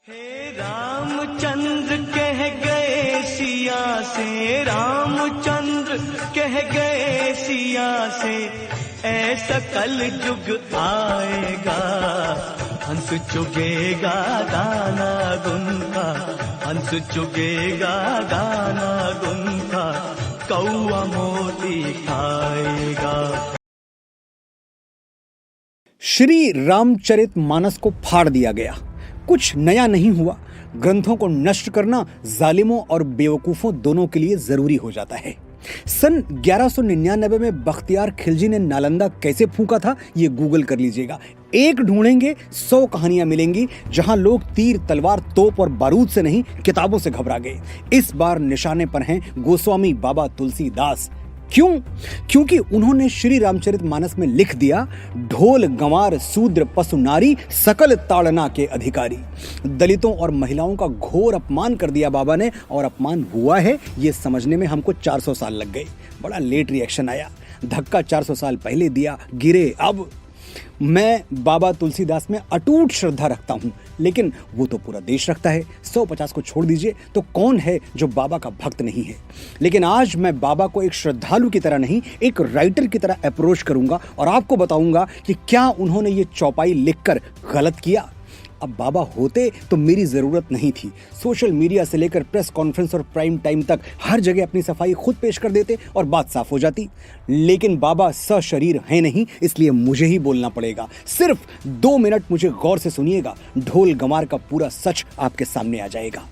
हे रामचंद्र कह गए सिया से, रामचंद्र कह गए सिया से, ऐसा कल युग आएगा, हंस चुगेगा गाना गुनका, हंस चुगेगा गाना गुनका, कौआ मोती खाएगा। श्री रामचरितमानस को फाड़ दिया गया, कुछ नया नहीं हुआ। ग्रंथों को नष्ट करना जालिमों और बेवकूफों दोनों के लिए जरूरी हो जाता है। सन 1199 में बख्तियार खिलजी ने नालंदा कैसे फूंका था, ये गूगल कर लीजिएगा। एक ढूंढेंगे 100 कहानियां मिलेंगी जहां लोग तीर तलवार तोप और बारूद से नहीं किताबों से घबरा गए। इस बार निशाने पर हैं गोस्वामी बाबा तुलसीदास। क्यों? क्योंकि उन्होंने श्री रामचरितमानस में लिख दिया, ढोल गंवार शूद्र पशु नारी सकल ताड़ना के अधिकारी। दलितों और महिलाओं का घोर अपमान कर दिया बाबा ने, और अपमान हुआ है ये समझने में हमको 400 साल लग गए। बड़ा लेट रिएक्शन आया, धक्का 400 साल पहले दिया, गिरे अब। मैं बाबा तुलसीदास में अटूट श्रद्धा रखता हूं, लेकिन वो तो पूरा देश रखता है। 150 को छोड़ दीजिए तो कौन है जो बाबा का भक्त नहीं है। लेकिन आज मैं बाबा को एक श्रद्धालु की तरह नहीं, एक राइटर की तरह अप्रोच करूंगा और आपको बताऊंगा कि क्या उन्होंने ये चौपाई लिखकर गलत किया। अब बाबा होते तो मेरी जरूरत नहीं थी। सोशल मीडिया से लेकर प्रेस कॉन्फ्रेंस और प्राइम टाइम तक हर जगह अपनी सफाई खुद पेश कर देते और बात साफ हो जाती। लेकिन बाबा सशरीर है नहीं, इसलिए मुझे ही बोलना पड़ेगा। सिर्फ 2 मिनट मुझे गौर से सुनिएगा, ढोल गंवार का पूरा सच आपके सामने आ जाएगा।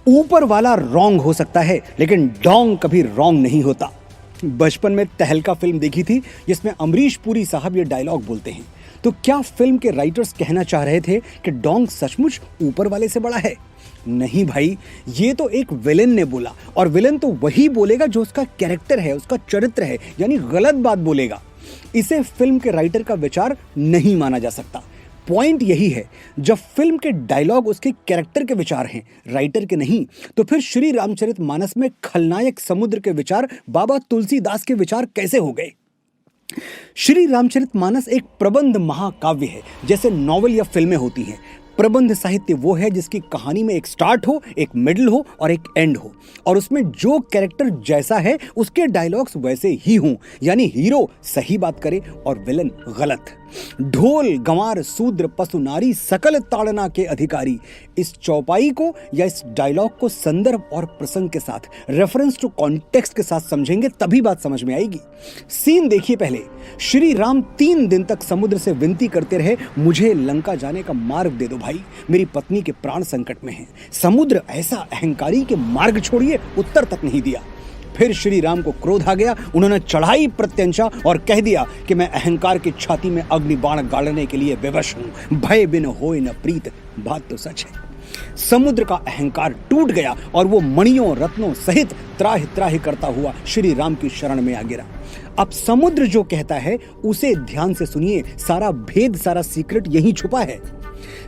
ऊपर वाला रॉन्ग हो सकता है, लेकिन डोंग कभी रॉन्ग नहीं होता। बचपन में तहलका फिल्म देखी थी जिसमें अमरीश पुरी साहब ये डायलॉग बोलते हैं। तो क्या फिल्म के राइटर्स कहना चाह रहे थे कि डोंग सचमुच ऊपर वाले से बड़ा है? नहीं भाई, ये तो एक विलेन ने बोला, और विलेन तो वही बोलेगा जो उसका कैरेक्टर है, उसका चरित्र है, यानी गलत बात बोलेगा। इसे फिल्म के राइटर का विचार नहीं माना जा सकता। पॉइंट यही है, जब फिल्म के डायलॉग उसके कैरेक्टर के विचार हैं, राइटर के नहीं, तो फिर श्री रामचरितमानस में खलनायक समुद्र के विचार बाबा तुलसीदास के विचार कैसे हो गए? श्री रामचरितमानस एक प्रबंध महाकाव्य है, जैसे नॉवेल या फिल्में होती हैं। प्रबंध साहित्य वो है जिसकी कहानी में एक स्टार्ट हो, एक मिडिल हो और एक एंड हो, और उसमें जो कैरेक्टर जैसा है उसके डायलॉग्स वैसे ही हों, यानी हीरो सही बात करे और विलन गलत। ढोल गंवार शूद्र पशु नारी सकल ताड़ना के अधिकारी, इस चौपाई को या इस डायलॉग को संदर्भ और प्रसंग के साथ, रेफरेंस टू कॉन्टेक्स्ट के साथ समझेंगे तभी बात समझ में आएगी। सीन देखिए पहले, श्री राम 3 दिन तक समुद्र से विनती करते रहे, मुझे लंका जाने का मार्ग दे दो भाई, मेरी पत्नी के प्राण संकट में हैं। समुद्र ऐसा अहंकारी के मार्ग छोड़िए उत्तर तक नहीं दिया। फिर श्री राम को क्रोध आ गया, उन्होंने चढ़ाई प्रत्यंचा और कह दिया कि मैं अहंकार की छाती में अग्नि बाण गाड़ने के लिए विवश हूं, भय बिन होए न प्रीत। बात तो सच है। समुद्र का अहंकार टूट गया और वो मणियों रत्नों सहित त्राहि त्राहि करता हुआ श्री राम की शरण में आ गिरा। अब समुद्र जो कहता है उसे ध्यान से सुनिए, सारा भेद, सारा सीक्रेट यही छुपा है।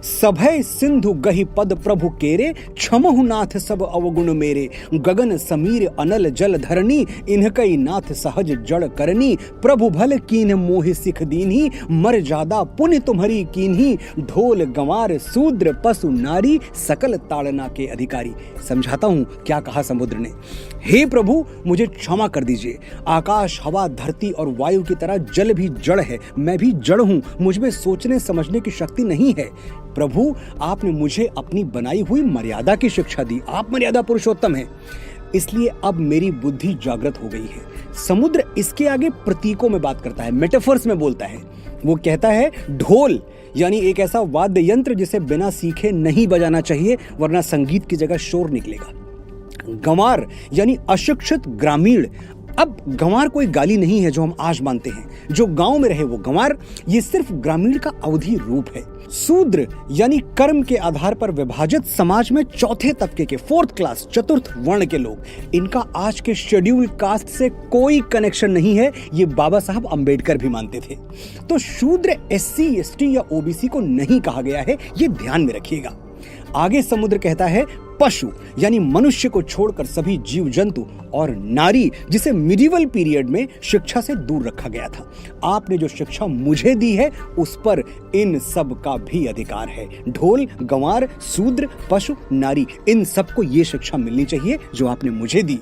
सभय सिंधु गहि पद प्रभु केरे, क्षमहु नाथ सब अवगुण मेरे, गगन समीर अनल जल धरनी, इनकई नाथ सहज जड़ करनी, प्रभु भल कीन मोहि सिख दीन्ही, मर जादा पुण्य तुम्हारी कीन्ही, ढोल गंवार शूद्र पशु नारी सकल ताड़ना के अधिकारी। समझाता हूं क्या कहा समुद्र ने। हे प्रभु, मुझे क्षमा कर दीजिए। आकाश हवा धरती और वायु की तरह जल भी जड़ है, मैं भी जड़ हूं, मुझ में सोचने समझने की शक्ति नहीं है। प्रभु, आपने मुझे अपनी बनाई हुई मर्यादा की शिक्षा दी, आप मर्यादा पुरुषोत्तम हैं, इसलिए अब मेरी बुद्धि जागृत हो गई है। समुद्र इसके आगे प्रतीकों में बात करता है, मेटाफर्स में बोलता है। वो कहता है ढोल यानी एक ऐसा वाद्य यंत्र जिसे बिना सीखे नहीं बजाना चाहिए, वरना संगीत की जगह शोर निकलेगा। गंवार यानी अशिक्षित ग्रामीण। अब गंवार कोई गाली नहीं है जो हम आज मानते हैं, जो गांव में रहे वो गंवार, ये सिर्फ ग्रामीण का अवधि रूप है। शूद्र यानी कर्म के आधार पर विभाजित समाज में चौथे तबके के, 4th क्लास, चतुर्थ वर्ण के लोग, इनका आज के शेड्यूल कास्ट से कोई कनेक्शन नहीं है, ये बाबा साहब अंबेडकर भी मानते थे। तो शूद्र SC ST या OBC को नहीं कहा गया है, ये ध्यान में रखिएगा। आगे समुद्र कहता है पशु यानी मनुष्य को छोड़कर सभी जीव जंतु और नारी जिसे मिडिवल पीरियड में शिक्षा से दूर रखा गया था। आपने जो शिक्षा मुझे दी है उस पर इन सब का भी अधिकार है। ढोल, गंवार, शूद्र, पशु, नारी, इन सबको ये शिक्षा मिलनी चाहिए जो आपने मुझे दी।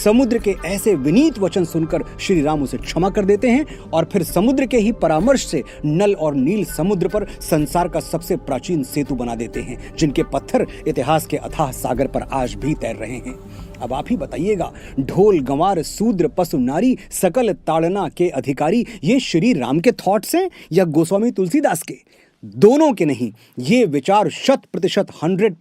समुद्र के ऐसे विनीत वचन सुनकर श्री राम उसे क्षमा कर देते हैं और फिर समुद्र के ही परामर्श से नल और नील समुद्र पर संसार का सबसे प्राचीन सेतु बना देते हैं, जिनके पत्थर इतिहास के अथाह सागर पर आज भी तैर रहे हैं। अब आप ही बताइएगा, ढोल, गंवार, शूद्र, पशु, नारी, सकल ताड़ना के अधिकारी ये श्री राम के थॉट्स हैं या गोस्वामी तुलसीदास के? दोनों के नहीं, ये विचार 100% 100%